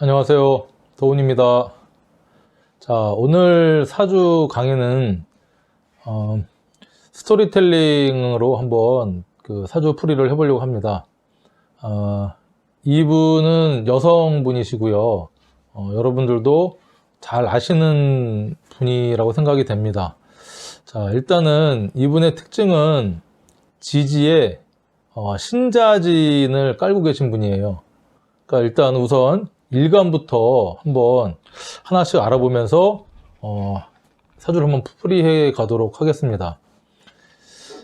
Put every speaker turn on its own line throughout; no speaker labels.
안녕하세요. 도훈입니다. 자, 오늘 사주 강의는 스토리텔링으로 한번 그 사주 풀이를 해보려고 합니다. 이분은 여성분이시고요. 여러분들도 잘 아시는 분이라고 생각이 됩니다. 자, 일단은 이분의 특징은 지지에 신자진을 깔고 계신 분이에요. 그러니까 일단 우선 일간부터 한번 하나씩 알아보면서 사주를 한번 풀이해 가도록 하겠습니다.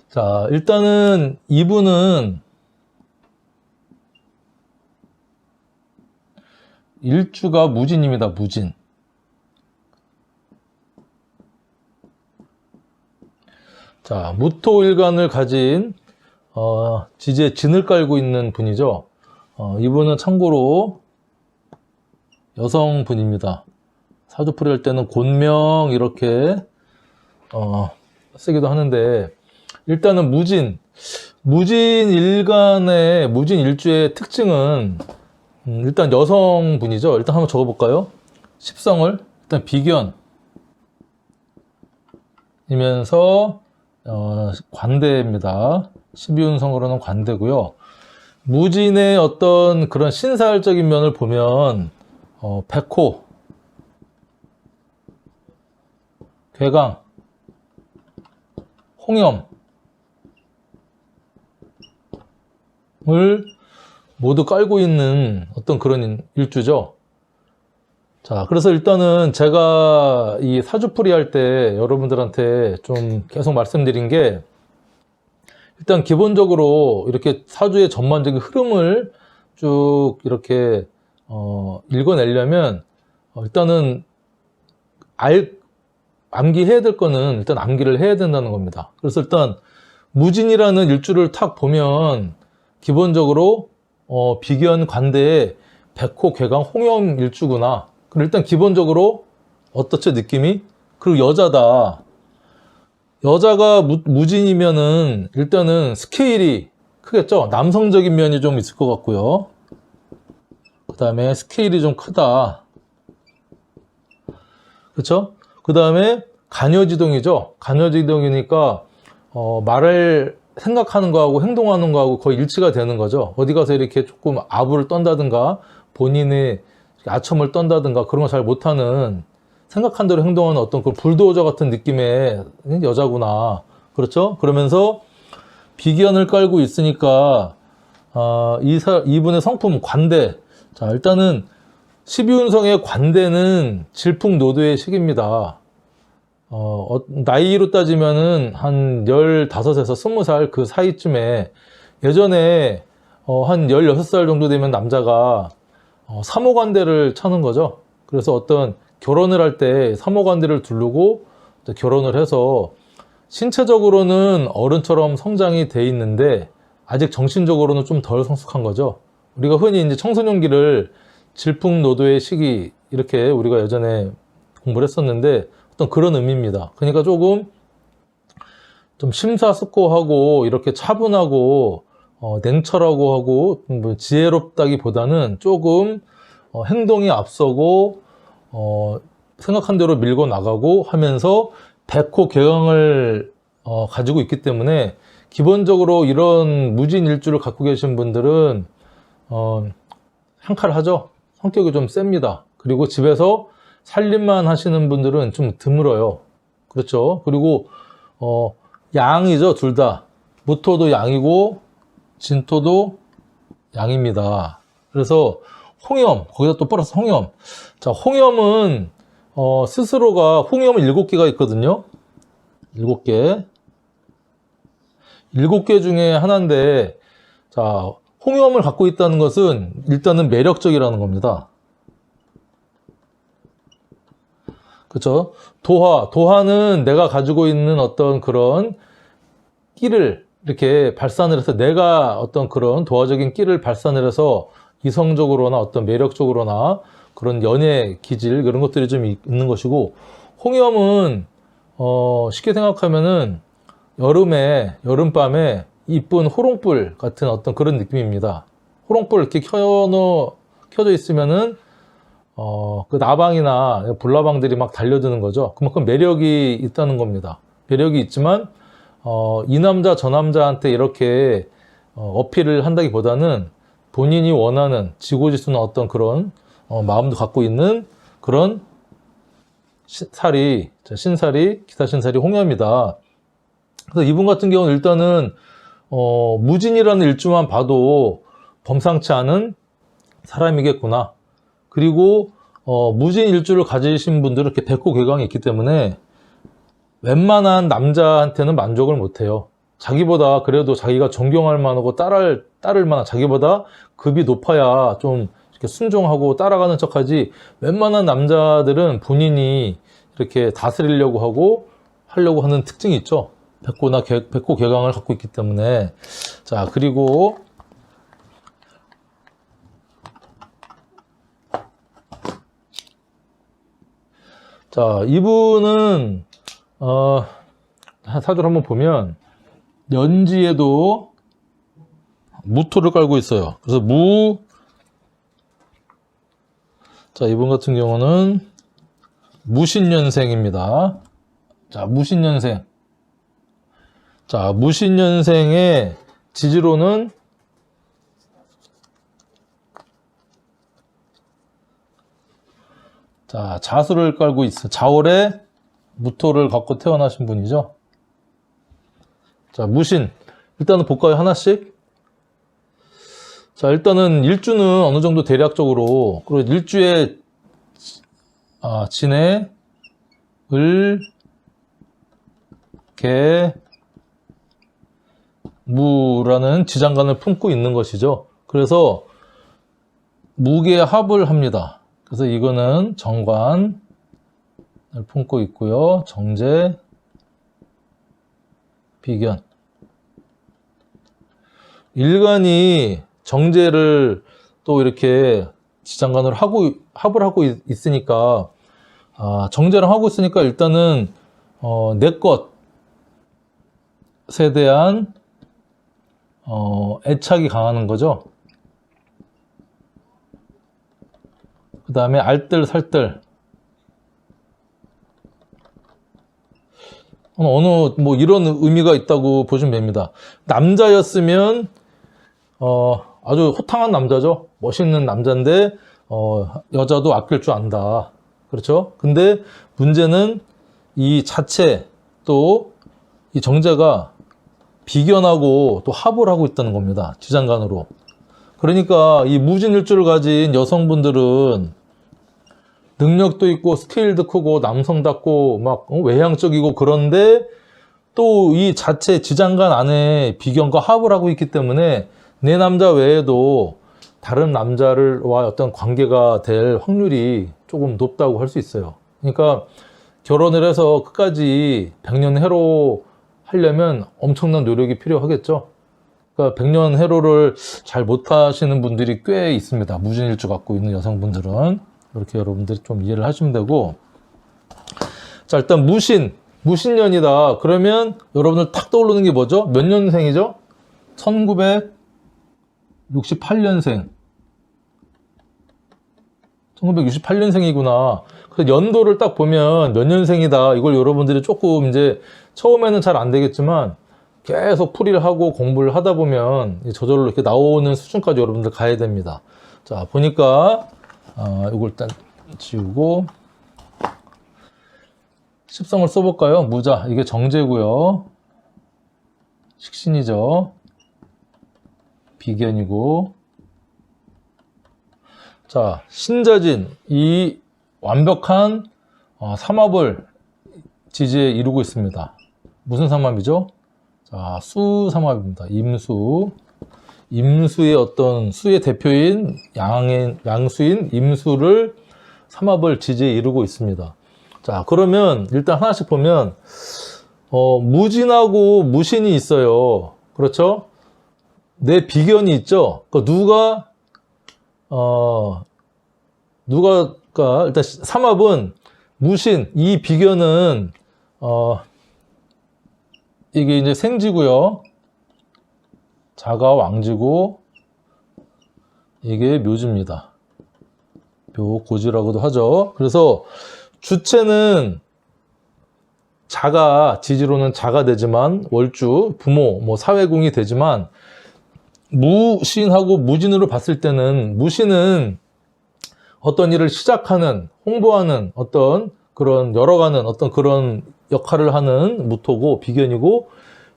자, 일단은 이분은 일주가 무진입니다. 무진. 자, 무토일간을 가진 지지에 진을 깔고 있는 분이죠. 이분은 참고로 여성분입니다. 사주풀이 할 때는 곤명 이렇게 쓰기도 하는데, 일단은 무진일간의 무진일주의 특징은 일단 여성분이죠. 일단 한번 적어볼까요? 십성을 일단 비견이면서 관대입니다. 12운성으로는 관대고요. 무진의 어떤 그런 신사활적인 면을 보면 백호, 괴강, 홍염을 모두 깔고 있는 어떤 그런 일주죠. 자, 그래서 일단은 제가 이 사주풀이 할 때 여러분들한테 좀 계속 말씀드린 게, 일단 기본적으로 이렇게 사주의 전반적인 흐름을 쭉 이렇게 읽어내려면 일단은 암기해야 될 거는 일단 암기를 해야 된다는 겁니다. 그래서 일단 무진이라는 일주를 탁 보면 기본적으로 비견 관대의 백호 괴강 홍염 일주구나. 그럼 일단 기본적으로 어떻죠, 느낌이? 그리고 여자가 무진이면은 일단은 스케일이 크겠죠. 남성적인 면이 좀 있을 것 같고요. 그 다음에 스케일이 좀 크다. 그렇죠? 그 다음에 간여지동이죠. 간여지동이니까 말을 생각하는 거하고 행동하는 거하고 거의 일치가 되는 거죠. 어디 가서 이렇게 조금 아부를 떤다든가 본인의 아첨을 떤다든가 그런 거 잘 못하는, 생각한 대로 행동하는 어떤 그 불도저 같은 느낌의 여자구나. 그렇죠? 그러면서 비견을 깔고 있으니까 이분의 성품 관대. 자, 일단은 12운성의 관대는 질풍노도의 시기입니다. 나이로 따지면은 한 15에서 20살 그 사이쯤에, 예전에 한 16살 정도 되면 남자가 사모관대를 차는 거죠. 그래서 어떤 결혼을 할 때 사모관대를 두르고 결혼을 해서 신체적으로는 어른처럼 성장이 돼 있는데 아직 정신적으로는 좀 덜 성숙한 거죠. 우리가 흔히 이제 청소년기를 질풍노도의 시기 이렇게 우리가 예전에 공부를 했었는데 어떤 그런 의미입니다. 그러니까 조금 좀 심사숙고하고 이렇게 차분하고 냉철하고 하고 뭐 지혜롭다기보다는 조금 행동이 앞서고 생각한 대로 밀고 나가고 하면서 백호 개강을 가지고 있기 때문에 기본적으로 이런 무진일주를 갖고 계신 분들은 한칼하죠. 성격이 좀 셉니다. 그리고 집에서 살림만 하시는 분들은 좀 드물어요. 그렇죠. 그리고 양이죠. 둘 다. 무토도 양이고 진토도 양입니다. 그래서 홍염, 거기다 또 플러스 홍염. 자, 홍염은 스스로가 홍염은 7개가 있거든요. 7개. 7개 중에 하나인데, 자, 홍염을 갖고 있다는 것은 일단은 매력적이라는 겁니다. 그렇죠? 도화는 내가 가지고 있는 어떤 그런 끼를 이렇게 발산을 해서, 내가 어떤 그런 도화적인 끼를 발산을 해서 이성적으로나 어떤 매력적으로나 그런 연애 기질 그런 것들이 좀 있는 것이고, 홍염은 쉽게 생각하면은 여름밤에 이쁜 호롱불 같은 어떤 그런 느낌입니다. 호롱불 이렇게 켜져 있으면은 그 나방이나 불나방들이 막 달려드는 거죠. 그만큼 매력이 있다는 겁니다. 매력이 있지만, 이 남자 저 남자한테 이렇게 어필을 한다기보다는 본인이 원하는 지고지순한 어떤 그런 마음도 갖고 있는 그런 신사리, 기사신사리 홍염이다. 그래서 이분 같은 경우는 일단은 무진이라는 일주만 봐도 범상치 않은 사람이겠구나. 그리고 무진 일주를 가지신 분들은 이렇게 백호개강이 있기 때문에 웬만한 남자한테는 만족을 못해요. 자기보다 그래도 자기가 존경할 만하고 따를 만한, 자기보다 급이 높아야 좀 이렇게 순종하고 따라가는 척하지, 웬만한 남자들은 본인이 이렇게 다스리려고 하려고 하는 특징이 있죠. 백호개강을 갖고 있기 때문에. 자, 그리고 자, 이분은 사주를 한번 보면 연지에도 무토를 깔고 있어요. 그래서 자, 이분 같은 경우는 무신년생입니다. 자, 무신년생. 자, 무신년생의 지지로는 자, 자수를 깔고 있어. 자월에 무토를 갖고 태어나신 분이죠. 자, 무신. 일단은 볼까요? 하나씩. 자, 일단은 일주는 어느 정도 대략적으로, 그리고 일주에, 진해, 을, 개, 무라는 지장간을 품고 있는 것이죠. 그래서 무게 합을 합니다. 그래서 이거는 정관을 품고 있고요. 정제, 비견. 일간이 정제를 또 이렇게 지장간으로 합을 하고 있으니까, 정제를 하고 있으니까 일단은, 내 것에 대한, 애착이 강하는 거죠. 그 다음에 알뜰, 살뜰. 뭐 이런 의미가 있다고 보시면 됩니다. 남자였으면, 아주 호탕한 남자죠. 멋있는 남자인데, 여자도 아낄 줄 안다. 그렇죠? 근데 문제는 이 자체 또 이 정제가 비견하고 또 합을 하고 있다는 겁니다. 지장간으로. 그러니까 이 무진일주를 가진 여성분들은 능력도 있고 스케일도 크고 남성답고 막 외향적이고, 그런데 또 이 자체 지장간 안에 비견과 합을 하고 있기 때문에 내 남자 외에도 다른 남자와 어떤 관계가 될 확률이 조금 높다고 할 수 있어요. 그러니까 결혼을 해서 끝까지 백년해로 하려면 엄청난 노력이 필요하겠죠. 그러니까 백년해로를 잘 못하시는 분들이 꽤 있습니다. 무진일주 갖고 있는 여성분들은. 이렇게 여러분들이 좀 이해를 하시면 되고. 자, 일단 무신년이다. 그러면 여러분들 탁 떠오르는 게 뭐죠? 몇 년생이죠? 1968년생. 1968년생이구나. 그래서 연도를 딱 보면 몇 년생이다. 이걸 여러분들이 조금 이제 처음에는 잘 안 되겠지만 계속 풀이를 하고 공부를 하다 보면 저절로 이렇게 나오는 수준까지 여러분들 가야 됩니다. 자, 보니까 이걸 일단 지우고 십성을 써볼까요? 무자. 이게 정제고요. 식신이죠. 비견이고. 자, 신자진. 이 완벽한 삼합을 지지에 이루고 있습니다. 무슨 삼합이죠? 자, 수삼합입니다. 임수. 임수의 어떤 수의 대표인 양수인 임수를 삼합을 지지에 이루고 있습니다. 자, 그러면 일단 하나씩 보면 무진하고 무신이 있어요. 그렇죠? 내 비견이 있죠. 그러니까 누가 일단 삼합은 무신, 이 비견은 이게 이제 생지고요. 자가 왕지고 이게 묘지입니다. 대표 고지라고도 하죠. 그래서 주체는 자가, 지지로는 자가 되지만 월주, 부모, 뭐 사회공이 되지만 무신하고 무진으로 봤을 때는 무신은 어떤 일을 시작하는, 홍보하는 어떤 그런 열어가는 어떤 그런 역할을 하는 무토고 비견이고,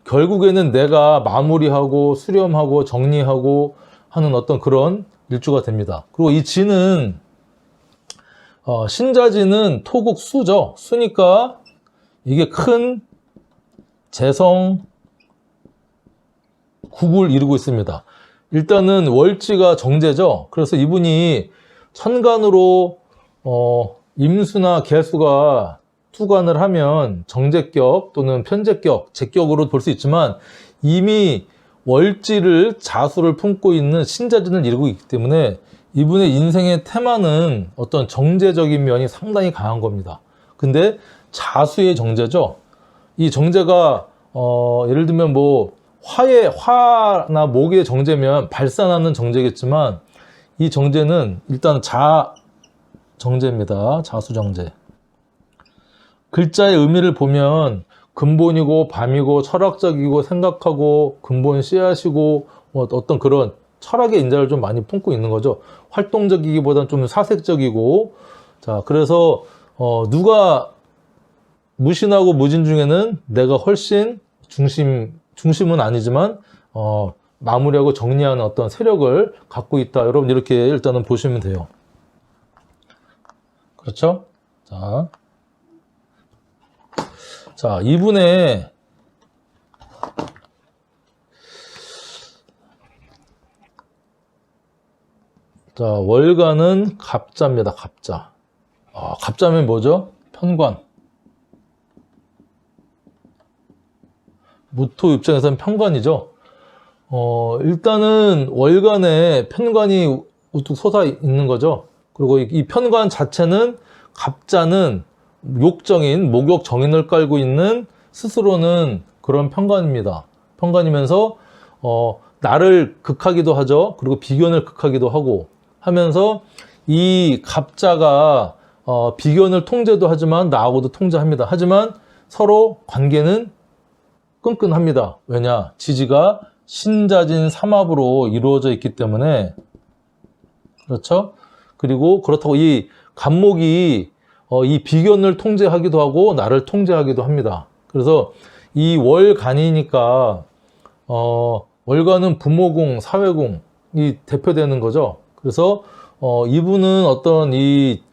결국에는 내가 마무리하고 수렴하고 정리하고 하는 어떤 그런 일주가 됩니다. 그리고 이 진은 신자진은 토국 수죠. 수니까 이게 큰 재성 국을 이루고 있습니다. 일단은 월지가 정제죠. 그래서 이분이 천간으로 임수나 개수가 투관을 하면 정제격 또는 편제격, 제격으로 볼 수 있지만 이미 월지를 자수를 품고 있는 신자진을 이루고 있기 때문에 이분의 인생의 테마는 어떤 정제적인 면이 상당히 강한 겁니다. 근데 자수의 정제죠. 이 정제가 예를 들면 뭐 화나 목의 정제면 발산하는 정제겠지만 이 정제는 일단 정제입니다. 자수정제. 글자의 의미를 보면 근본이고 밤이고 철학적이고 생각하고 근본 씨앗이고 어떤 그런 철학의 인자를 좀 많이 품고 있는 거죠. 활동적이기보다는 좀 사색적이고. 자, 그래서 누가 무신하고 무진 중에는 내가 훨씬 중심은 아니지만 마무리하고 정리하는 어떤 세력을 갖고 있다. 여러분 이렇게 일단은 보시면 돼요. 그렇죠? 자, 이분의 월간은 갑자입니다. 갑자. 갑자면 뭐죠? 편관. 무토 입장에서는 편관이죠. 일단은 월간에 편관이 우뚝 솟아 있는 거죠. 그리고 이 편관 자체는 갑자는 욕정인, 목욕 정인을 깔고 있는 스스로는 그런 편관입니다. 편관이면서 나를 극하기도 하죠. 그리고 비견을 극하기도 하고 하면서 이 갑자가 비견을 통제도 하지만 나하고도 통제합니다. 하지만 서로 관계는 끈끈합니다. 왜냐? 지지가 신자진 삼합으로 이루어져 있기 때문에. 그렇죠? 그리고 그렇다고 이 갑목이 이 비견을 통제하기도 하고 나를 통제하기도 합니다. 그래서 이 월간이니까 월간은 부모궁, 사회궁이 대표되는 거죠. 그래서 이분은 어떤 이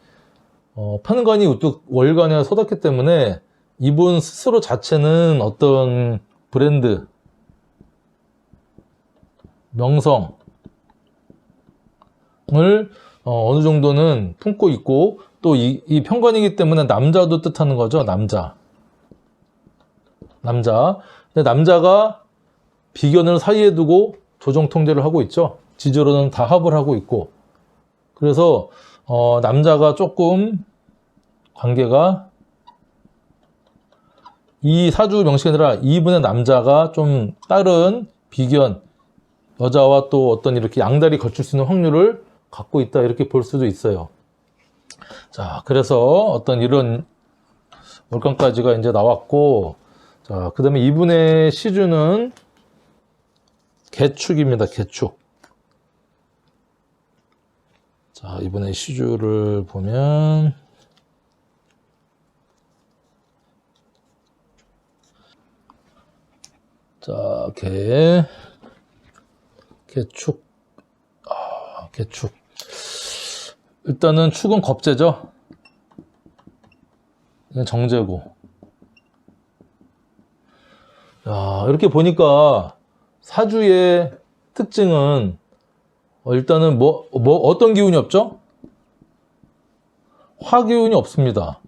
편관이 우뚝 월간에 쏟았기 때문에 이분 스스로 자체는 어떤 브랜드, 명성을 어느 정도는 품고 있고, 또 이 편관이기 때문에 남자도 뜻하는 거죠. 남자. 근데 남자가 비견을 사이에 두고 조정 통제를 하고 있죠. 지지로는 다 합을 하고 있고. 그래서 남자가 조금 관계가 이 사주 명식이 아니라 이분의 남자가 좀 다른 비견 여자와 또 어떤 이렇게 양다리 걸칠 수 있는 확률을 갖고 있다, 이렇게 볼 수도 있어요. 자, 그래서 어떤 이런 월간까지가 이제 나왔고, 자, 그 다음에 이분의 시주는 개축입니다. 개축. 자, 이번에 시주를 보면 자, 개축. 개축. 일단은 축은 겁재죠. 정제고. 야, 이렇게 보니까 사주의 특징은 일단은 어떤 기운이 없죠? 화기운이 없습니다.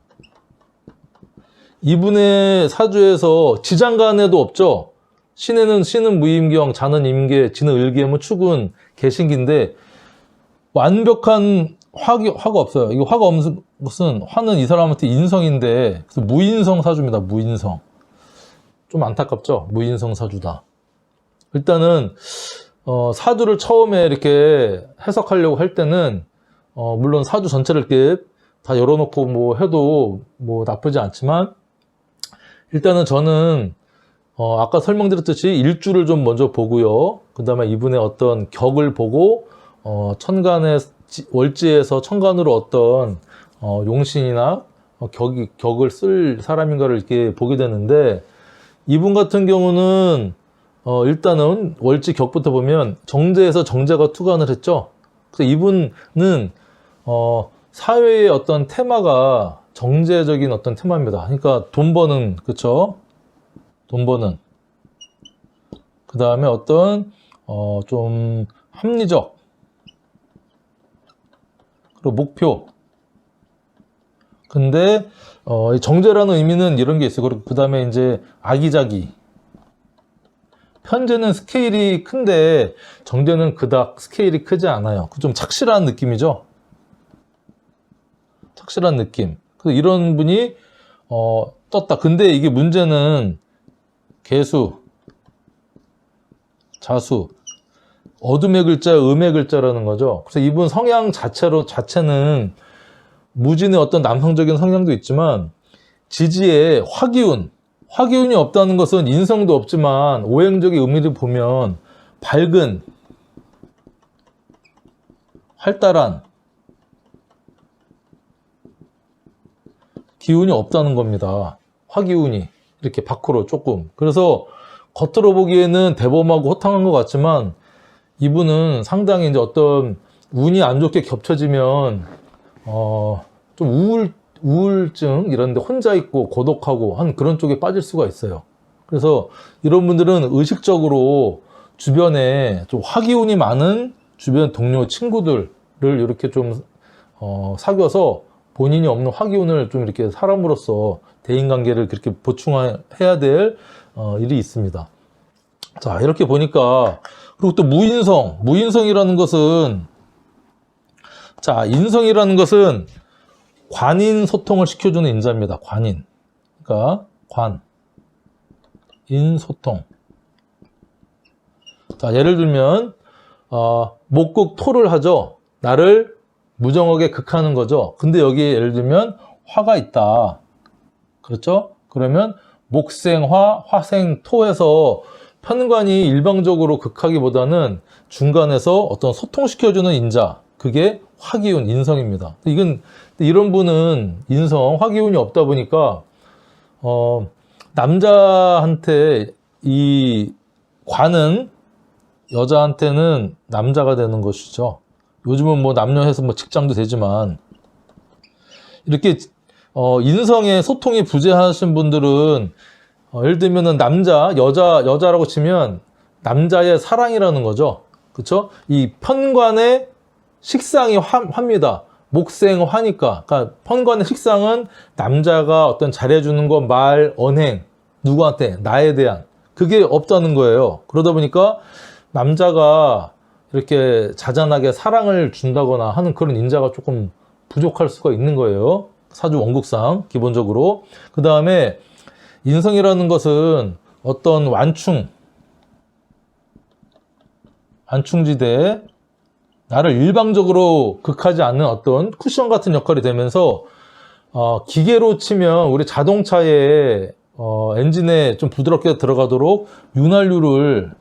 이분의 사주에서 지장간에도 없죠. 신은 무임경, 자는 임계, 지는 을계무, 축은 개신기인데 완벽한 화가 없어요. 이거 화가 없는 것은, 화는 이 사람한테 인성인데, 그래서 무인성 사주입니다. 무인성. 좀 안타깝죠? 무인성 사주다. 일단은 사주를 처음에 이렇게 해석하려고 할 때는 물론 사주 전체를 이렇게 다 열어놓고 뭐 해도 뭐 나쁘지 않지만, 일단은 저는 아까 설명드렸듯이 일주를 좀 먼저 보고요. 그 다음에 이분의 어떤 격을 보고 천간의 월지에서 천간으로 어떤 용신이나 격을 쓸 사람인가를 이렇게 보게 되는데, 이분 같은 경우는 일단은 월지 격부터 보면 정제에서 정제가 투간을 했죠. 그래서 이분은 사회의 어떤 테마가 정제적인 어떤 테마입니다. 그러니까 돈 버는, 그쵸? 돈 버는. 그 다음에 어떤 좀 합리적, 그리고 목표. 근데 이 정제라는 의미는 이런 게 있어요. 그리고 그 다음에 이제 아기자기. 편제는 스케일이 큰데 정제는 그닥 스케일이 크지 않아요. 좀 착실한 느낌이죠. 착실한 느낌. 그래서 이런 분이 떴다. 근데 이게 문제는 개수, 자수, 어둠의 글자, 음의 글자라는 거죠. 그래서 이분 성향 자체는 무진의 어떤 남성적인 성향도 있지만, 지지에 화기운이 없다는 것은 인성도 없지만 오행적인 의미를 보면 밝은, 활달한 기운이 없다는 겁니다. 화기운이 이렇게 밖으로 조금. 그래서 겉으로 보기에는 대범하고 호탕한 것 같지만, 이분은 상당히 이제 어떤 운이 안 좋게 겹쳐지면 좀 우울증 이런 데 혼자 있고 고독하고 한 그런 쪽에 빠질 수가 있어요. 그래서 이런 분들은 의식적으로 주변에 좀 화기운이 많은 주변 동료 친구들을 이렇게 좀 사귀어서 본인이 없는 화기운을 좀 이렇게 사람으로서 대인관계를 그렇게 보충해야 될 일이 있습니다. 자, 이렇게 보니까, 그리고 또 무인성이라는 것은, 자, 인성이라는 것은 관인 소통을 시켜주는 인자입니다. 관인. 그러니까 인소통. 자, 예를 들면 목극 토를 하죠. 나를 무정하게 극하는 거죠. 근데 여기에 예를 들면 화가 있다. 그렇죠? 그러면 목생화, 화생토에서 편관이 일방적으로 극하기보다는 중간에서 어떤 소통시켜주는 인자, 그게 화기운, 인성입니다. 이런 분은 화기운이 없다 보니까 남자한테 이 관은 여자한테는 남자가 되는 것이죠. 요즘은 뭐 남녀해서 뭐 직장도 되지만, 이렇게 인성의 소통이 부재하신 분들은 예를 들면은 여자라고 치면 남자의 사랑이라는 거죠. 그쵸? 이 편관의 식상이 화입니다. 목생화니까. 그러니까 편관의 식상은 남자가 어떤 잘해주는 거, 말, 언행, 누구한테, 나에 대한, 그게 없다는 거예요. 그러다 보니까 남자가 이렇게 자잔하게 사랑을 준다거나 하는 그런 인자가 조금 부족할 수가 있는 거예요. 사주 원국상, 기본적으로. 그 다음에 인성이라는 것은 어떤 완충지대, 나를 일방적으로 극하지 않는 어떤 쿠션 같은 역할이 되면서 기계로 치면 우리 자동차의 엔진에 좀 부드럽게 들어가도록 윤활유를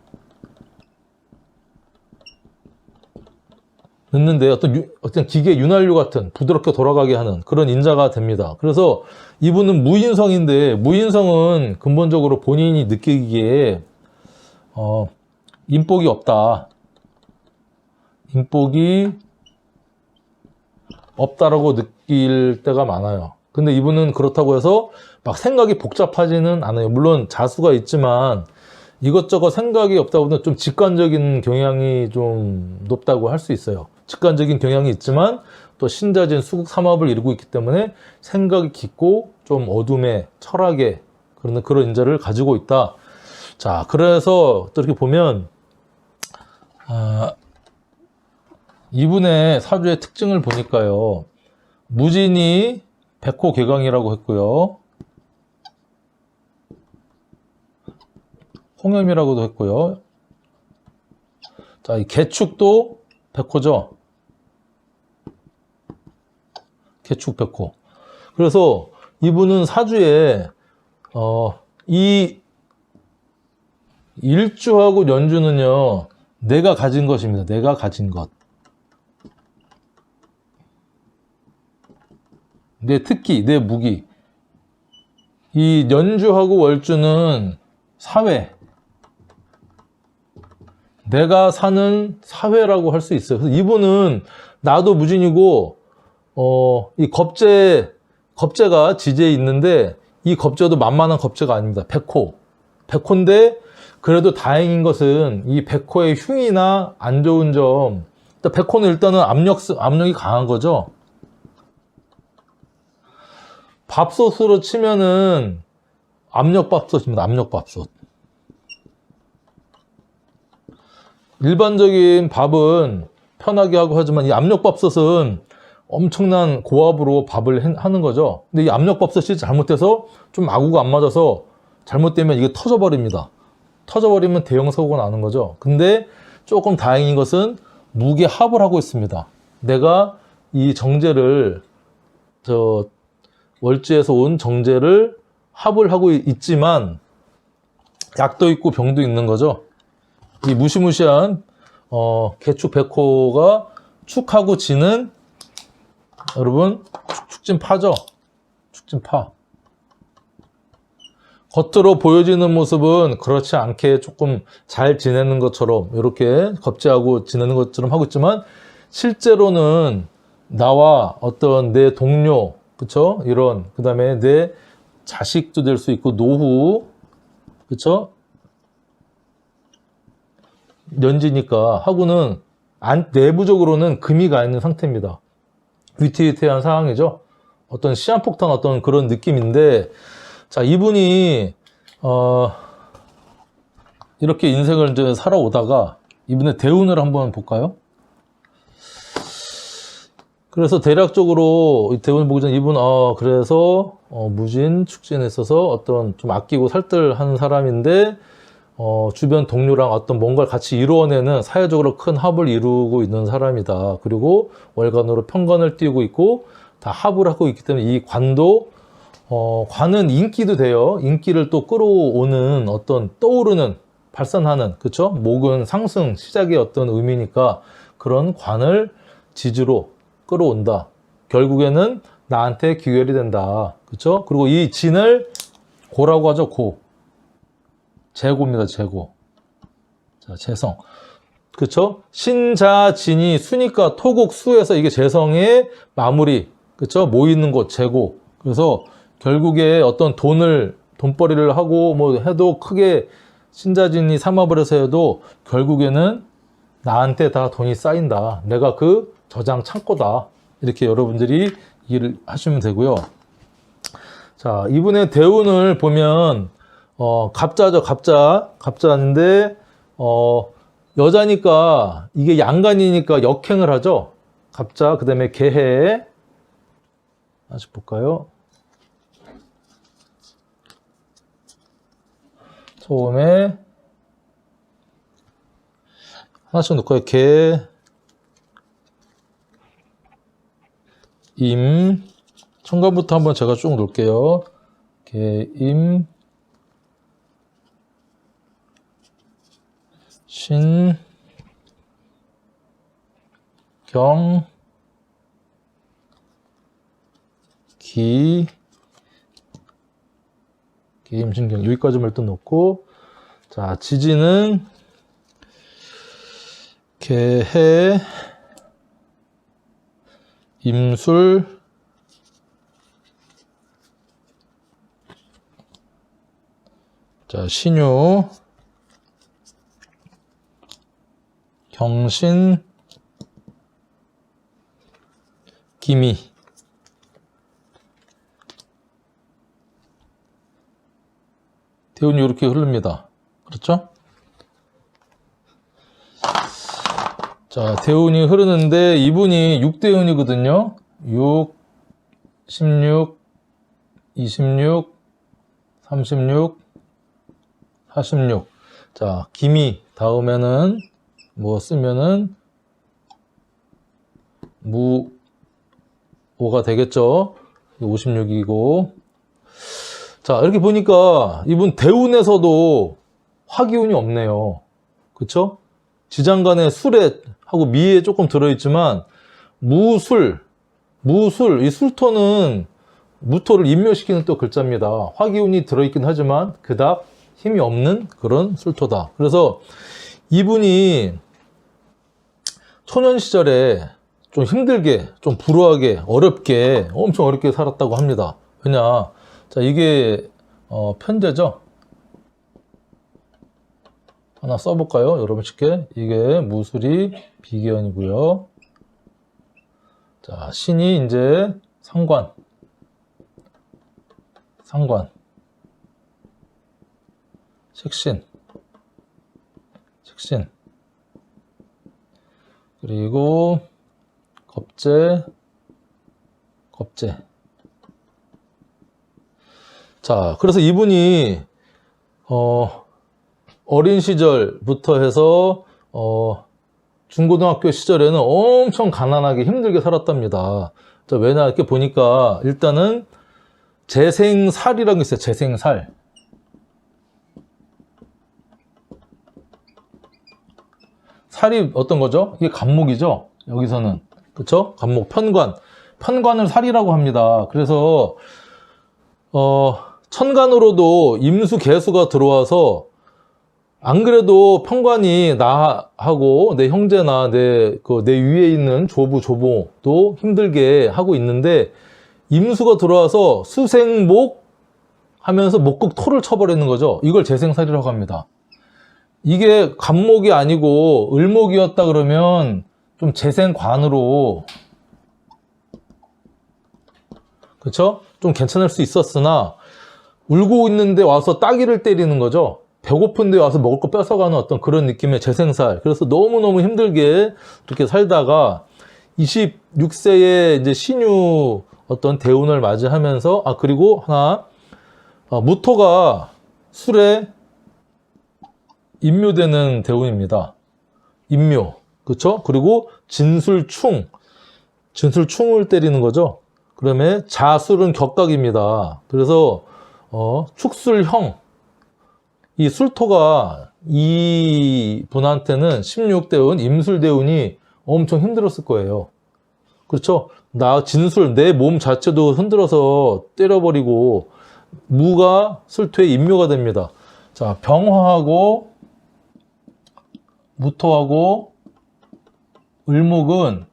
넣는데 어떤 기계 윤활유 같은 부드럽게 돌아가게 하는 그런 인자가 됩니다. 그래서 이분은 무인성인데, 무인성은 근본적으로 본인이 느끼기에 인복이 없다. 인복이 없다라고 느낄 때가 많아요. 근데 이분은 그렇다고 해서 막 생각이 복잡하지는 않아요. 물론 자수가 있지만 이것저것 생각이 없다 보면 좀 직관적인 경향이 좀 높다고 할 수 있어요. 직관적인 경향이 있지만 또 신자진 수국 삼합을 이루고 있기 때문에 생각이 깊고 좀 어둠에 철학에 그런 인자를 가지고 있다. 자, 그래서 또 이렇게 보면 이분의 사주의 특징을 보니까요, 무진이 백호개강이라고 했고요, 홍염이라고도 했고요. 자, 이 개축도 백호죠. 개축 백호. 그래서 이분은 사주에 이 일주하고 연주는요, 내가 가진 것입니다. 내가 가진 것. 내 특기, 내 무기. 이 연주하고 월주는 사회. 내가 사는 사회라고 할 수 있어요. 그래서 이분은 나도 무진이고, 이 겁재가 지지에 있는데, 이 겁재도 만만한 겁재가 아닙니다. 백호. 백호인데, 그래도 다행인 것은 이 백호의 흉이나 안 좋은 점, 백호는 일단은 압력이 강한 거죠. 밥솥으로 치면은 압력밥솥입니다. 압력밥솥. 일반적인 밥은 편하게 하고 하지만 이 압력밥솥은 엄청난 고압으로 밥을 하는 거죠. 근데 이 압력밥솥이 잘못돼서 좀 아구가 안 맞아서 잘못되면 이게 터져버립니다. 터져버리면 대형 사고가 나는 거죠. 근데 조금 다행인 것은 무게 합을 하고 있습니다. 내가 이 정제를 월지에서 온 정제를 합을 하고 있지만 약도 있고 병도 있는 거죠. 이 무시무시한 개축 백호가 축하고 지는 여러분 축진파죠. 축진파. 겉으로 보여지는 모습은 그렇지 않게 조금 잘 지내는 것처럼 이렇게 겁재하고 지내는 것처럼 하고 있지만 실제로는 나와 어떤 내 동료, 그쵸? 이런, 그 다음에 내 자식도 될 수 있고 노후, 그쵸? 연지니까 하고는 내부적으로는 금이 가 있는 상태입니다. 위태위태한 상황이죠. 어떤 시한폭탄 어떤 그런 느낌인데, 자, 이분이 이렇게 인생을 이제 살아오다가 이분의 대운을 한번 볼까요? 그래서 대략적으로 대운을 보기 전에 이분 그래서 무진 축진에 있어서 어떤 좀 아끼고 살뜰한 사람인데 주변 동료랑 어떤 뭔가를 같이 이루어내는 사회적으로 큰 합을 이루고 있는 사람이다. 그리고 월간으로 편관을 띄우고 있고 다 합을 하고 있기 때문에 이 관도 관은 인기도 돼요. 인기를 또 끌어오는 어떤 떠오르는 발산하는, 그쵸? 목은 상승 시작의 어떤 의미니까 그런 관을 지지로 끌어온다. 결국에는 나한테 귀결이 된다. 그쵸? 그리고 이 진을 고라고 하죠. 고. 재고입니다. 재고. 자, 재성. 그쵸? 신자진이 수니까 토국 수에서 이게 재성의 마무리. 그쵸? 모이는 곳, 재고. 그래서 결국에 어떤 돈벌이를 하고 뭐 해도 크게 신자진이 삼합을 해서 해도 결국에는 나한테 다 돈이 쌓인다. 내가 그 저장 창고다. 이렇게 여러분들이 이해를 하시면 되고요. 자, 이분의 대운을 보면 갑자죠. 갑자인데 여자니까 이게 양간이니까 역행을 하죠. 갑자, 그 다음에 개해. 다시 볼까요? 처음에 하나씩 놓고요. 개, 임, 천간부터 한번 제가 쭉 놓을게요. 개, 임, 신, 경, 기, 임신경 여기까지만 일단 놓고, 자, 지지는 개해, 임술, 자, 신유, 경신, 기미. 대운이 이렇게 흐릅니다. 그렇죠? 자, 대운이 흐르는데 이분이 6대운이거든요. 6, 16, 26, 36, 46. 자, 기미 다음에는 뭐 쓰면은 55가 되겠죠. 56이고. 자, 이렇게 보니까 이분 대운에서도 화기운이 없네요. 그쵸? 지장간에 술에 하고 미에 조금 들어있지만 무술, 이 술토는 무토를 임묘시키는 또 글자입니다. 화기운이 들어있긴 하지만 그닥 힘이 없는 그런 술토다. 그래서 이분이 초년 시절에 좀 힘들게, 좀 불우하게, 어렵게, 엄청 어렵게 살았다고 합니다. 왜냐, 자, 이게 편제죠. 하나 써볼까요? 여러분 쉽게. 이게 무술이 비견이고요. 자, 신이 이제 상관. 식신. 그리고 겁재. 자, 그래서 이분이 어린 시절부터 해서 중고등학교 시절에는 엄청 가난하게 힘들게 살았답니다. 자, 왜냐 이렇게 보니까 일단은 재생살이라는 게 있어요. 재생살. 살이 어떤 거죠? 이게 간목이죠. 여기서는 그렇죠? 간목 편관을 살이라고 합니다. 그래서 천간으로도 임수 개수가 들어와서 안 그래도 편관이 나하고 내 형제나 내 위에 있는 조부도 힘들게 하고 있는데 임수가 들어와서 수생목 하면서 목극 토를 쳐버리는 거죠. 이걸 재생살이라고 합니다. 이게 간목이 아니고 을목이었다 그러면 좀 재생관으로 그쵸? 좀 괜찮을 수 있었으나 울고 있는데 와서 따귀를 때리는 거죠. 배고픈데 와서 먹을 거 뺏어가는 어떤 그런 느낌의 재생살. 그래서 너무너무 힘들게 이렇게 살다가 26세에 이제 신유 어떤 대운을 맞이하면서 그리고 하나 무토가 술에 임묘되는 대운입니다. 임묘. 그쵸? 그리고 진술충을 때리는 거죠. 그러면 자술은 격각입니다. 그래서 축술형. 이 술토가 이 분한테는 16대운, 임술대운이 엄청 힘들었을 거예요. 그렇죠? 진술, 내 몸 자체도 흔들어서 때려버리고, 무가 술토의 임묘가 됩니다. 자, 병화하고, 무토하고, 을목은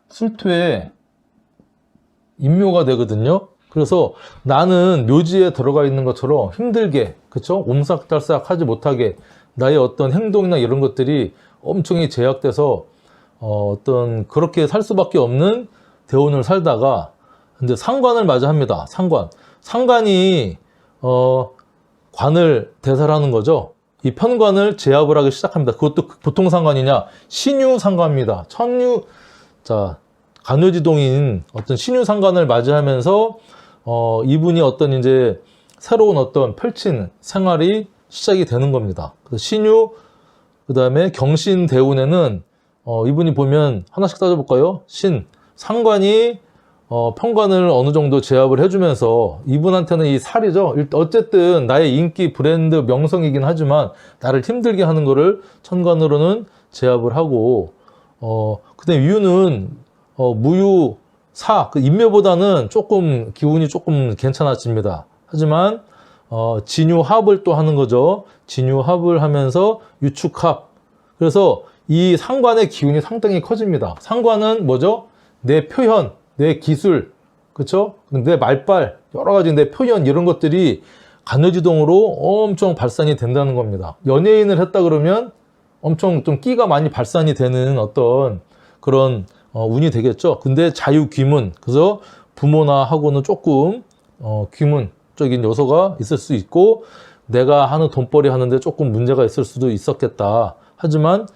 술토의 임묘가 되거든요. 그래서 나는 묘지에 들어가 있는 것처럼 힘들게, 그쵸? 옴삭달싹 하지 못하게 나의 어떤 행동이나 이런 것들이 엄청이 제약돼서 어떤 그렇게 살 수밖에 없는 대운을 살다가 근데 상관을 맞이합니다. 상관이 관을 대살하는 거죠. 이 편관을 제압을 하기 시작합니다. 그것도 보통 상관이냐? 신유 상관입니다. 자, 간묘지동인 어떤 신유 상관을 맞이하면서 이분이 어떤 이제 새로운 어떤 펼친 생활이 시작이 되는 겁니다. 그래서 신유, 그 다음에 경신 대운에는 이분이 보면 하나씩 따져볼까요? 상관이 편관을 어느 정도 제압을 해주면서 이분한테는 이 살이죠. 어쨌든 나의 인기, 브랜드, 명성이긴 하지만 나를 힘들게 하는 거를 천관으로는 제압을 하고 그 다음에 유는 무유, 그 임묘보다는 조금 기운이 조금 괜찮아집니다. 하지만 진유합을 또 하는 거죠. 진유합을 하면서 유축합. 그래서 이 상관의 기운이 상당히 커집니다. 상관은 뭐죠? 내 표현, 내 기술, 그쵸? 내 말빨, 여러 가지 내 표현 이런 것들이 간묘지동으로 엄청 발산이 된다는 겁니다. 연예인을 했다 그러면 엄청 좀 끼가 많이 발산이 되는 어떤 그런 운이 되겠죠. 근데 자유귀문, 그래서 부모나 하고는 조금 귀문적인 요소가 있을 수 있고 내가 하는 돈벌이 하는데 조금 문제가 있을 수도 있었겠다. 하지만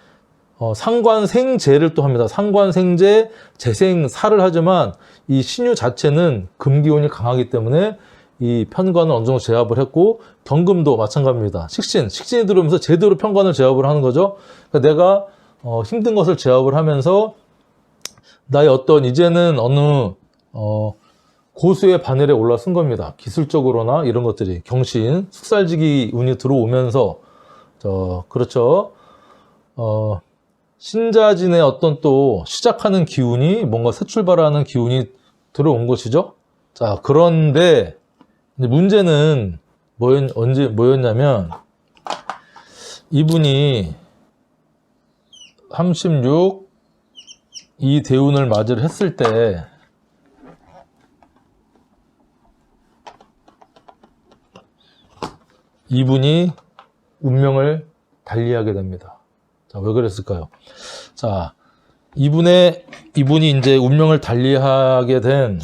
상관생재를 또 합니다. 상관생재, 재생살을 하지만 이 신유 자체는 금기운이 강하기 때문에 이 편관을 어느 정도 제압을 했고 경금도 마찬가지입니다. 식신이 들어오면서 제대로 편관을 제압을 하는 거죠. 그러니까 내가 힘든 것을 제압을 하면서 나의 어떤 이제는 어느 고수의 바늘에 올라선 겁니다. 기술적으로나 이런 것들이 경신, 숙살지기 운이 들어오면서 그렇죠. 신자진의 어떤 또 시작하는 기운이 뭔가 새 출발하는 기운이 들어온 것이죠. 자, 그런데 이제 문제는 뭐였냐면 이분이 36 이 대운을 맞이를 했을 때 이분이 운명을 달리하게 됩니다. 자, 왜 그랬을까요? 자, 이분이 이제 운명을 달리하게 된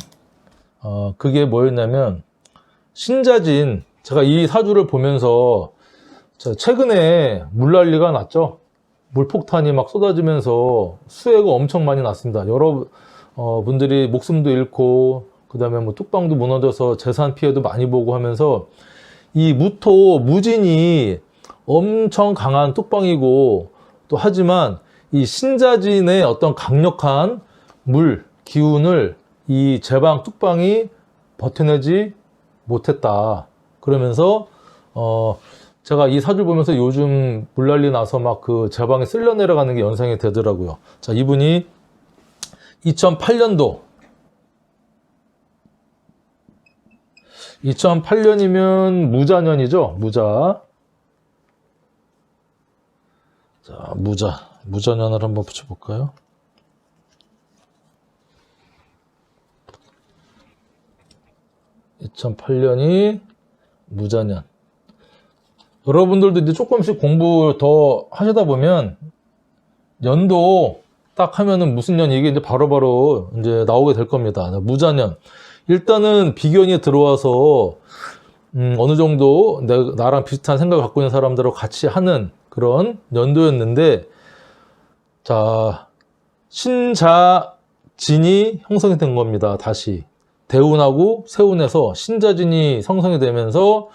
그게 뭐였냐면 신자진, 제가 이 사주를 보면서 최근에 물난리가 났죠. 물폭탄이 막 쏟아지면서 수해가 엄청 많이 났습니다. 여러 분들이 목숨도 잃고 그 다음에 뭐 뚝방도 무너져서 재산 피해도 많이 보고 하면서 이 무진이 엄청 강한 뚝방이고 또 하지만 이 신자진의 어떤 강력한 물 기운을 이 제방 뚝방이 버텨내지 못했다. 그러면서 제가 이 사주 보면서 요즘 물난리 나서 막 그 제방에 쓸려 내려가는 게 연상이 되더라고요. 자, 이분이 2008년이면 무자년이죠. 무자. 자, 무자년을 한번 붙여볼까요? (2008년이) 무자년. 여러분들도 이제 조금씩 공부 더 하시다 보면 연도 딱 하면은 무슨 년 이게 이제 바로바로 이제 나오게 될 겁니다. 무자년. 일단은 비견이 들어와서 어느 정도 나랑 비슷한 생각을 갖고 있는 사람들하고 같이 하는 그런 연도였는데, 자, 신자진이 형성이 된 겁니다. 다시 대운하고 세운에서 신자진이 형성이 되면서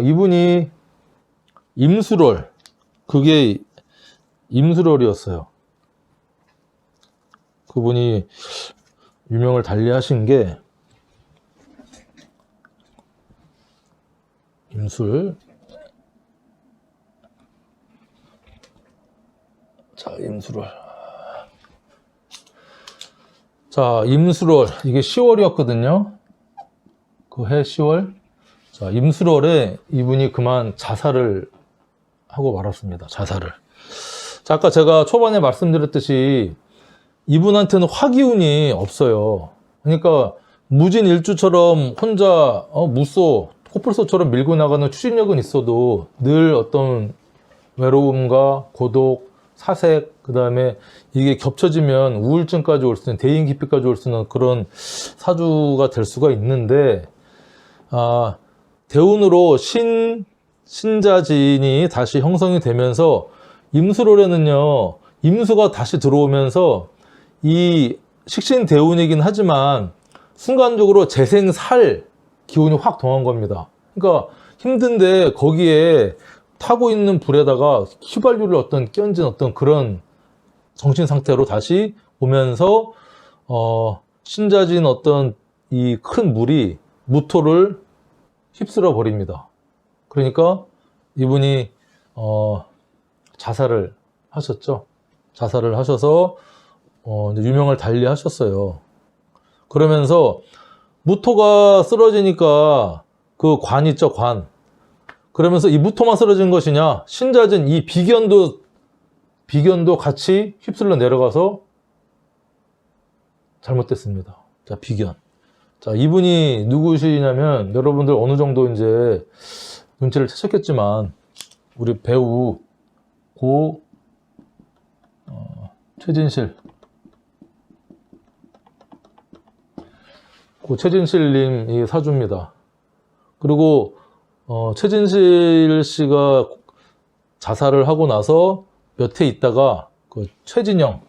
이분이 임수월, 그게 임수월이었어요. 그분이 유명을 달리하신 게 임술. 자, 임수월. 자, 임수월. 이게 10월이었거든요. 그 해 10월. 자, 임수월에 이분이 그만 자살을 하고 말았습니다. 자살을. 자, 아까 제가 초반에 말씀드렸듯이 이분한테는 화기운이 없어요. 그러니까 무진일주처럼 혼자 무소, 코뿔소처럼 밀고 나가는 추진력은 있어도 늘 어떤 외로움과 고독, 사색, 그 다음에 이게 겹쳐지면 우울증까지 올 수 있는, 대인기피까지 올 수 있는 그런 사주가 될 수가 있는데, 대운으로 신자진이 다시 형성이 되면서 임수월에는요, 임수가 다시 들어오면서 이 식신대운이긴 하지만 순간적으로 재생살 기운이 확 동한 겁니다. 그러니까 힘든데 거기에 타고 있는 불에다가 휘발유를 끼얹은 어떤 그런 정신 상태로 다시 오면서 신자진 어떤 이 큰 물이 무토를 휩쓸어 버립니다. 그러니까 이분이 자살을 하셨죠. 자살을 하셔서 유명을 달리하셨어요. 그러면서 무토가 쓰러지니까 그 관 있죠, 관. 그러면서 이 무토만 쓰러진 것이냐? 신자진 이 비견도 같이 휩쓸려 내려가서 잘못됐습니다. 자, 비견. 자, 이분이 누구시냐면 여러분들 어느 정도 이제 눈치를 채셨겠지만 우리 배우 최진실 최진실님이 사주입니다. 그리고 최진실 씨가 자살을 하고 나서 몇 해 있다가 최진영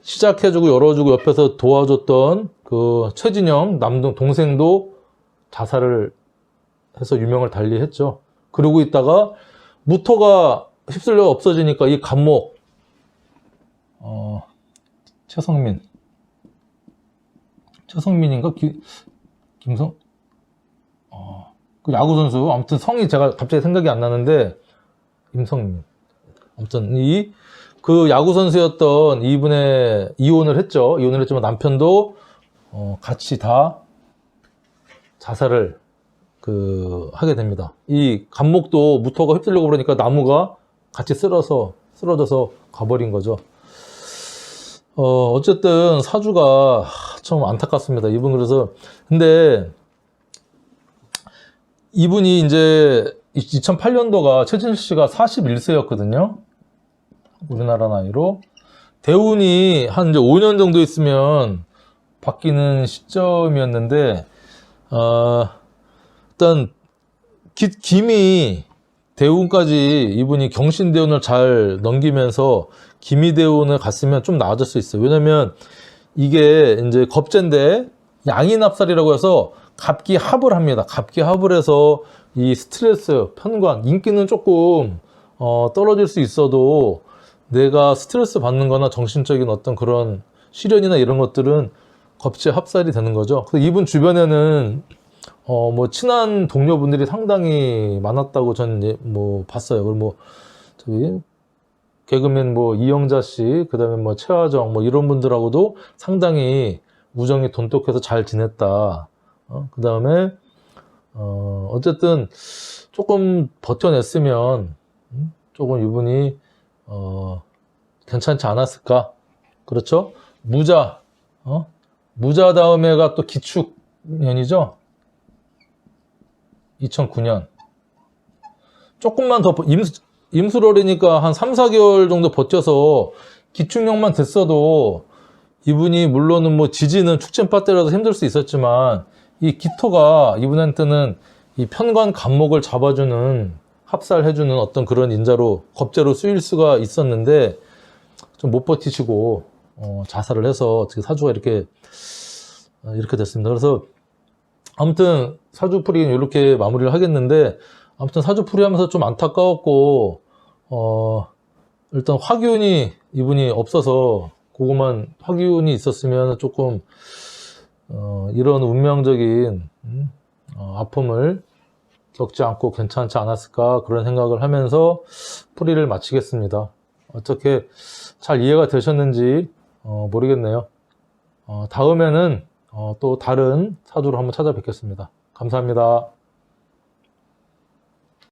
시작해주고 열어주고 옆에서 도와줬던 그 최진영 동생도 자살을 해서 유명을 달리했죠. 그러고 있다가 무토가 휩쓸려 없어지니까 이 감목, 최성민인가? 김성? 그 야구선수, 아무튼 성이 제가 갑자기 생각이 안 나는데, 임성민. 아무튼, 그 야구선수였던 이분의 이혼을 했죠. 이혼을 했지만 남편도, 같이 다 자살을, 하게 됩니다. 이 감목도 무토가 휩쓸려고 그러니까 나무가 같이 쓰러져서 가버린 거죠. 어쨌든 사주가 좀 안타깝습니다. 이분 그래서 근데 이분이 이제 2008년도가 최진실 씨가 41세였거든요. 우리나라 나이로 대운이 한 이제 5년 정도 있으면 바뀌는 시점이었는데 일단 김이 대운까지 이분이 경신대운을 잘 넘기면서 기미대운을 갔으면 좀 나아질 수 있어요. 왜냐면 이게 이제 겁재인데 양인합살이라고 해서 갑기합을 합니다. 갑기합을 해서 이 스트레스, 편관, 인기는 조금 떨어질 수 있어도 내가 스트레스 받는 거나 정신적인 어떤 그런 시련이나 이런 것들은 겁재합살이 되는 거죠. 그래서 이분 주변에는 뭐 친한 동료분들이 상당히 많았다고 전 뭐 봤어요. 그리고 뭐 저기 개그맨 뭐 이영자 씨, 그다음에 뭐 최화정 뭐 이런 분들하고도 상당히 우정이 돈독해서 잘 지냈다. 그다음에 어쨌든 조금 버텨냈으면 조금 이분이 괜찮지 않았을까? 그렇죠? 무자, 무자 다음에가 또 기축년이죠. 2009년. 조금만 더 임술월이니까 한 3, 4개월 정도 버텨서 기축년만 됐어도 이분이 물론은 뭐 지지는 축전파 때라도 힘들 수 있었지만 이 기토가 이분한테는 이 편관 간목을 잡아주는 합살해주는 어떤 그런 인자로 겁재로 쓰일 수가 있었는데 좀 못 버티시고 자살을 해서 어떻게 사주가 이렇게 됐습니다. 그래서 아무튼 사주풀이는 이렇게 마무리를 하겠는데 아무튼 사주풀이 하면서 좀 안타까웠고 일단 화기운이 이분이 없어서 그거만 화기운이 있었으면 조금 이런 운명적인 아픔을 겪지 않고 괜찮지 않았을까 그런 생각을 하면서 풀이를 마치겠습니다. 어떻게 잘 이해가 되셨는지 모르겠네요. 다음에는 또 다른 사주로 한번 찾아뵙겠습니다. 감사합니다.